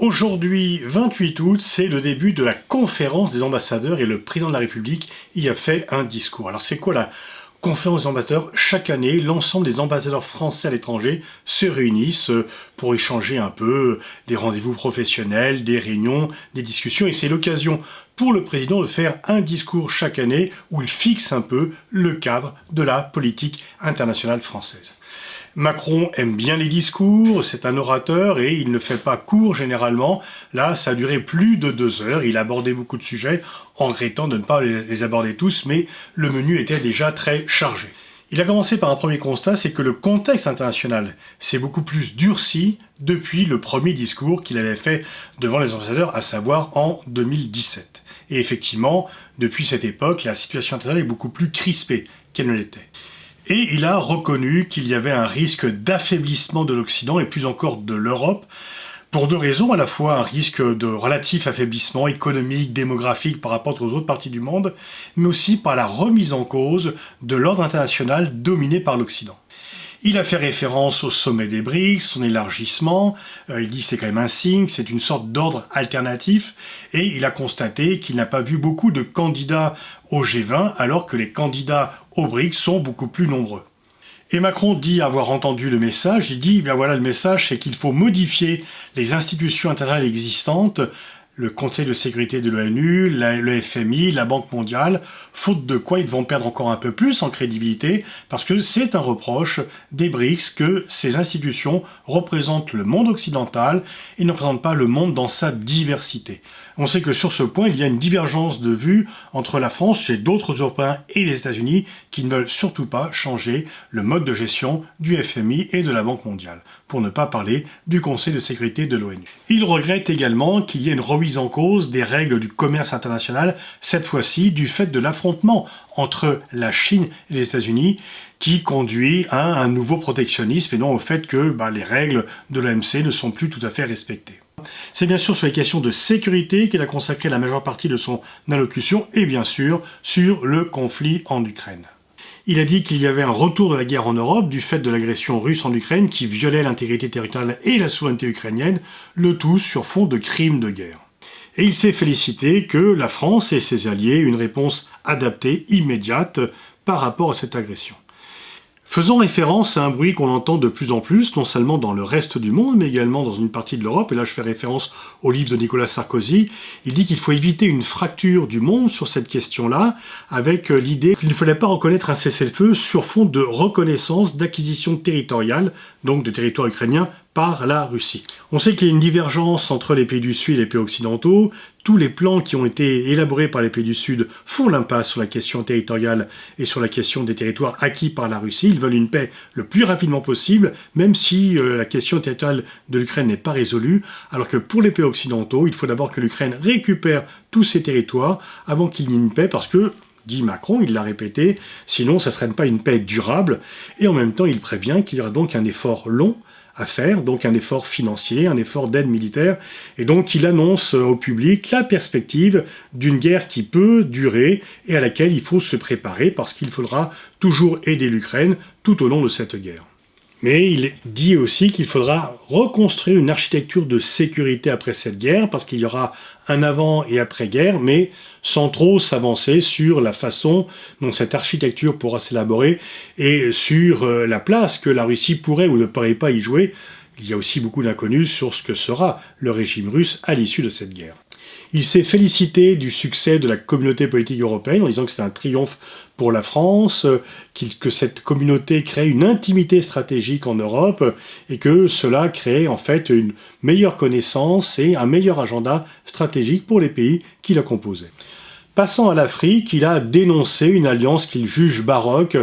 Aujourd'hui, 28 août, c'est le début de la conférence des ambassadeurs et le président de la République y a fait un discours. Alors c'est quoi la conférence des ambassadeurs? Chaque année, l'ensemble des ambassadeurs français à l'étranger se réunissent pour échanger un peu des rendez-vous professionnels, des réunions, des discussions, et c'est l'occasion pour le président de faire un discours chaque année où il fixe un peu le cadre de la politique internationale française. Macron aime bien les discours, c'est un orateur et il ne fait pas court généralement. Là, ça a duré plus de 2 heures, il a abordé beaucoup de sujets en regrettant de ne pas les aborder tous, mais le menu était déjà très chargé. Il a commencé par un premier constat, c'est que le contexte international s'est beaucoup plus durci depuis le premier discours qu'il avait fait devant les ambassadeurs, à savoir en 2017. Et effectivement, depuis cette époque, la situation internationale est beaucoup plus crispée qu'elle ne l'était. Et il a reconnu qu'il y avait un risque d'affaiblissement de l'Occident et plus encore de l'Europe, pour 2 raisons, à la fois un risque de relatif affaiblissement économique, démographique par rapport aux autres parties du monde, mais aussi par la remise en cause de l'ordre international dominé par l'Occident. Il a fait référence au sommet des BRICS, son élargissement, il dit que c'est quand même un signe, c'est une sorte d'ordre alternatif, et il a constaté qu'il n'a pas vu beaucoup de candidats au G20, alors que les candidats aux BRICS sont beaucoup plus nombreux. Et Macron dit avoir entendu le message, il dit, bien voilà le message, c'est qu'il faut modifier les institutions internationales existantes, le Conseil de sécurité de l'ONU, le FMI, la Banque mondiale, faute de quoi ils vont perdre encore un peu plus en crédibilité, parce que c'est un reproche des BRICS que ces institutions représentent le monde occidental et ne représentent pas le monde dans sa diversité. On sait que sur ce point, il y a une divergence de vues entre la France et d'autres Européens et les États-Unis qui ne veulent surtout pas changer le mode de gestion du FMI et de la Banque mondiale, pour ne pas parler du Conseil de sécurité de l'ONU. Il regrette également qu'il y ait une remise en cause des règles du commerce international, cette fois-ci du fait de l'affrontement entre la Chine et les États-Unis, qui conduit à un nouveau protectionnisme et non au fait que les règles de l'OMC ne sont plus tout à fait respectées. C'est bien sûr sur les questions de sécurité qu'il a consacré la majeure partie de son allocution et bien sûr sur le conflit en Ukraine. Il a dit qu'il y avait un retour de la guerre en Europe du fait de l'agression russe en Ukraine qui violait l'intégrité territoriale et la souveraineté ukrainienne, le tout sur fond de crimes de guerre. Et il s'est félicité que la France et ses alliés aient une réponse adaptée, immédiate, par rapport à cette agression. Faisant référence à un bruit qu'on entend de plus en plus, non seulement dans le reste du monde, mais également dans une partie de l'Europe, et là je fais référence au livre de Nicolas Sarkozy, il dit qu'il faut éviter une fracture du monde sur cette question-là, avec l'idée qu'il ne fallait pas reconnaître un cessez-le-feu sur fond de reconnaissance d'acquisition territoriale, donc de territoire ukrainien, par la Russie. On sait qu'il y a une divergence entre les pays du Sud et les pays occidentaux. Tous les plans qui ont été élaborés par les pays du Sud font l'impasse sur la question territoriale et sur la question des territoires acquis par la Russie. Ils veulent une paix le plus rapidement possible, même si la question territoriale de l'Ukraine n'est pas résolue, alors que pour les pays occidentaux, il faut d'abord que l'Ukraine récupère tous ses territoires avant qu'il n'y ait une paix, parce que dit Macron, il l'a répété, sinon ça ne serait pas une paix durable, et en même temps il prévient qu'il y aura donc un effort long à faire, donc un effort financier, un effort d'aide militaire, et donc il annonce au public la perspective d'une guerre qui peut durer et à laquelle il faut se préparer parce qu'il faudra toujours aider l'Ukraine tout au long de cette guerre. Mais il dit aussi qu'il faudra reconstruire une architecture de sécurité après cette guerre, parce qu'il y aura un avant et après-guerre, mais sans trop s'avancer sur la façon dont cette architecture pourra s'élaborer et sur la place que la Russie pourrait ou ne pourrait pas y jouer. Il y a aussi beaucoup d'inconnus sur ce que sera le régime russe à l'issue de cette guerre. Il s'est félicité du succès de la communauté politique européenne en disant que c'était un triomphe pour la France, que cette communauté crée une intimité stratégique en Europe et que cela crée en fait une meilleure connaissance et un meilleur agenda stratégique pour les pays qui la composaient. Passant à l'Afrique, il a dénoncé une alliance qu'il juge baroque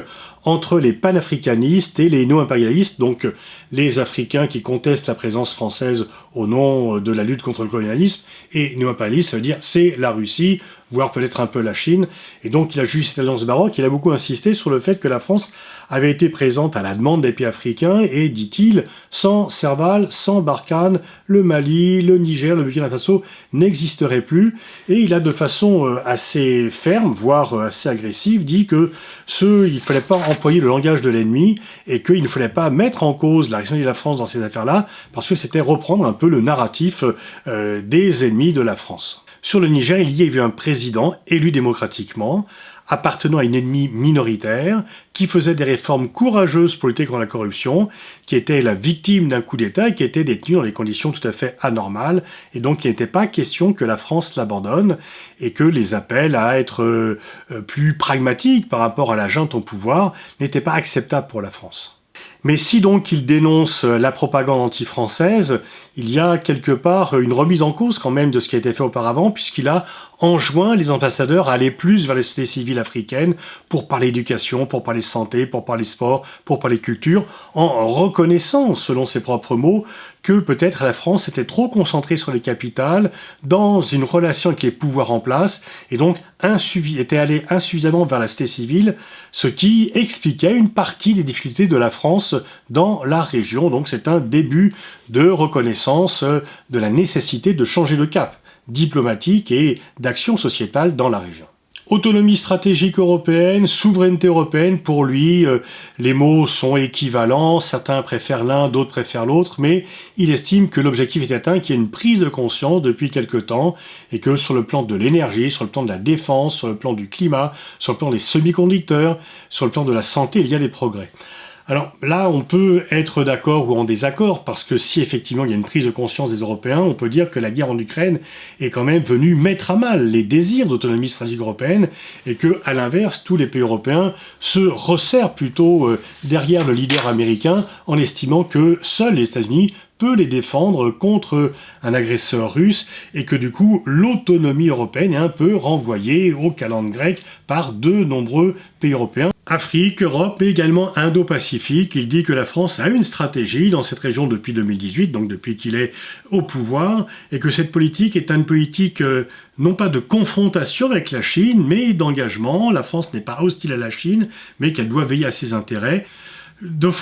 entre les panafricanistes et les néo-impérialistes, donc les Africains qui contestent la présence française au nom de la lutte contre le colonialisme, et néo-impérialistes, ça veut dire c'est la Russie, voire peut-être un peu la Chine, et donc il a jugé cette alliance baroque, il a beaucoup insisté sur le fait que la France avait été présente à la demande des pays africains, et dit-il, sans Serval, sans Barkhane, le Mali, le Niger, le Burkina Faso n'existeraient plus, et il a de façon assez ferme, voire assez agressive, dit que il ne fallait pas employer le langage de l'ennemi et qu'il ne fallait pas mettre en cause la responsabilité de la France dans ces affaires-là, parce que c'était reprendre un peu le narratif des ennemis de la France. Sur le Niger, il y a eu un président élu démocratiquement, appartenant à une ennemie minoritaire, qui faisait des réformes courageuses pour lutter contre la corruption, qui était la victime d'un coup d'État et qui était détenu dans des conditions tout à fait anormales, et donc il n'était pas question que la France l'abandonne, et que les appels à être plus pragmatiques par rapport à la junte au pouvoir n'étaient pas acceptables pour la France. Mais si donc il dénonce la propagande anti-française, il y a quelque part une remise en cause quand même de ce qui a été fait auparavant, puisqu'il a enjoint les ambassadeurs à aller plus vers les sociétés civiles africaines pour parler éducation, pour parler santé, pour parler sport, pour parler culture, en reconnaissant, selon ses propres mots, que peut-être la France était trop concentrée sur les capitales, dans une relation avec les pouvoirs en place, et donc était allée insuffisamment vers la société civile, ce qui expliquait une partie des difficultés de la France dans la région. Donc c'est un début de reconnaissance de la nécessité de changer de cap diplomatique et d'action sociétale dans la région. Autonomie stratégique européenne, souveraineté européenne, pour lui, les mots sont équivalents, certains préfèrent l'un, d'autres préfèrent l'autre, mais il estime que l'objectif est atteint, qu'il y a une prise de conscience depuis quelque temps, et que sur le plan de l'énergie, sur le plan de la défense, sur le plan du climat, sur le plan des semi-conducteurs, sur le plan de la santé, il y a des progrès. Alors là, on peut être d'accord ou en désaccord, parce que si effectivement il y a une prise de conscience des Européens, on peut dire que la guerre en Ukraine est quand même venue mettre à mal les désirs d'autonomie stratégique européenne, et que, à l'inverse, tous les pays européens se resserrent plutôt derrière le leader américain, en estimant que seuls les États-Unis peut les défendre contre un agresseur russe, et que du coup l'autonomie européenne est un peu renvoyée aux calendes grecques par de nombreux pays européens. Afrique, Europe, mais également Indo-Pacifique. Il dit que la France a une stratégie dans cette région depuis 2018, donc depuis qu'il est au pouvoir, et que cette politique est une politique non pas de confrontation avec la Chine, mais d'engagement. La France n'est pas hostile à la Chine, mais qu'elle doit veiller à ses intérêts.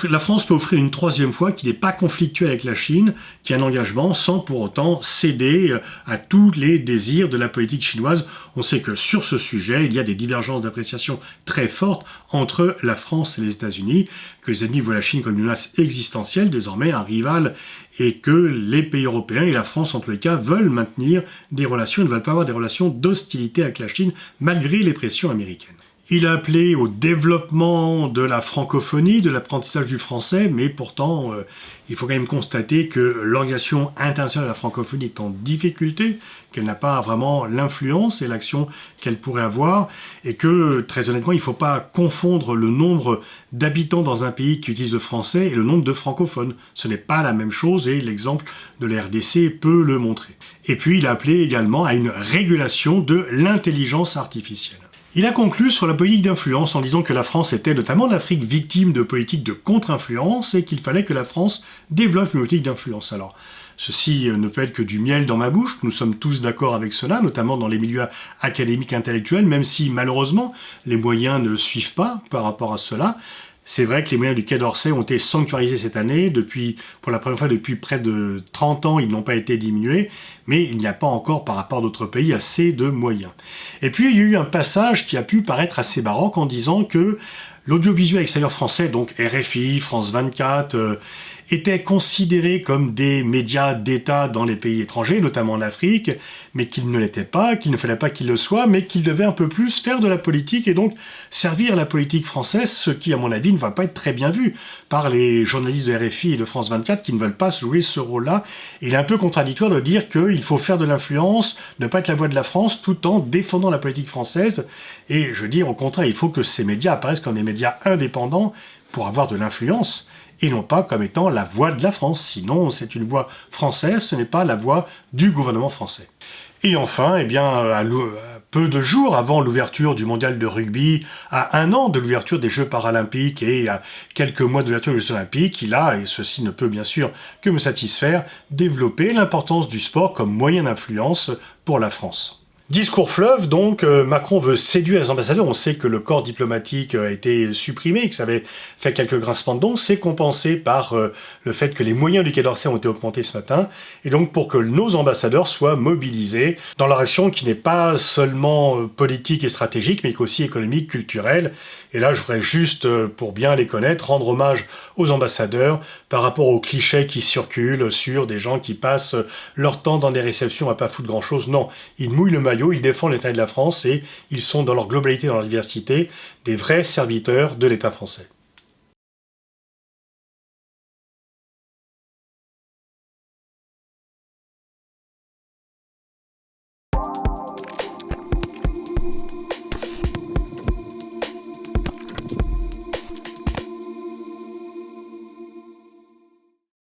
La France peut offrir une troisième fois qui n'est pas conflictuelle avec la Chine, qui a un engagement sans pour autant céder à tous les désirs de la politique chinoise. On sait que sur ce sujet, il y a des divergences d'appréciation très fortes entre la France et les États-Unis, que les États-Unis voient la Chine comme une menace existentielle, désormais un rival, et que les pays européens et la France en tous les cas veulent maintenir des relations, ils ne veulent pas avoir des relations d'hostilité avec la Chine malgré les pressions américaines. Il a appelé au développement de la francophonie, de l'apprentissage du français, mais pourtant, il faut quand même constater que l'organisation internationale de la francophonie est en difficulté, qu'elle n'a pas vraiment l'influence et l'action qu'elle pourrait avoir, et que, très honnêtement, il ne faut pas confondre le nombre d'habitants dans un pays qui utilise le français et le nombre de francophones. Ce n'est pas la même chose, et l'exemple de la RDC peut le montrer. Et puis, il a appelé également à une régulation de l'intelligence artificielle. Il a conclu sur la politique d'influence en disant que la France était, notamment l'Afrique, victime de politiques de contre-influence et qu'il fallait que la France développe une politique d'influence. Alors, ceci ne peut être que du miel dans ma bouche, nous sommes tous d'accord avec cela, notamment dans les milieux académiques intellectuels, même si malheureusement les moyens ne suivent pas par rapport à cela. C'est vrai que les moyens du Quai d'Orsay ont été sanctuarisés cette année, pour la première fois depuis près de 30 ans, ils n'ont pas été diminués, mais il n'y a pas encore, par rapport à d'autres pays, assez de moyens. Et puis il y a eu un passage qui a pu paraître assez baroque en disant que l'audiovisuel extérieur français, donc RFI, France 24, étaient considérés comme des médias d'État dans les pays étrangers, notamment en Afrique, mais qu'ils ne l'étaient pas, qu'il ne fallait pas qu'ils le soient, mais qu'ils devaient un peu plus faire de la politique et donc servir la politique française, ce qui, à mon avis, ne va pas être très bien vu par les journalistes de RFI et de France 24 qui ne veulent pas jouer ce rôle-là. Il est un peu contradictoire de dire qu'il faut faire de l'influence, ne pas être la voix de la France, tout en défendant la politique française. Et je veux dire, au contraire, il faut que ces médias apparaissent comme des médias indépendants pour avoir de l'influence, et non pas comme étant la voix de la France. Sinon, c'est une voix française, ce n'est pas la voix du gouvernement français. Et enfin, eh bien, à peu de jours avant l'ouverture du mondial de rugby, à 1 an de l'ouverture des Jeux paralympiques et à quelques mois de l'ouverture des Jeux olympiques, il a, et ceci ne peut bien sûr que me satisfaire, développé l'importance du sport comme moyen d'influence pour la France. Discours fleuve, donc, Macron veut séduire les ambassadeurs. On sait que le corps diplomatique a été supprimé, que ça avait fait quelques grincements de dents. C'est compensé par le fait que les moyens du Quai d'Orsay ont été augmentés ce matin. Et donc pour que nos ambassadeurs soient mobilisés dans leur action qui n'est pas seulement politique et stratégique, mais aussi économique, culturelle. Et là, je voudrais juste, pour bien les connaître, rendre hommage aux ambassadeurs par rapport aux clichés qui circulent sur des gens qui passent leur temps dans des réceptions à pas foutre grand-chose. Non, ils mouillent le maillot, ils défendent l'État de la France et ils sont dans leur globalité, dans leur diversité, des vrais serviteurs de l'État français.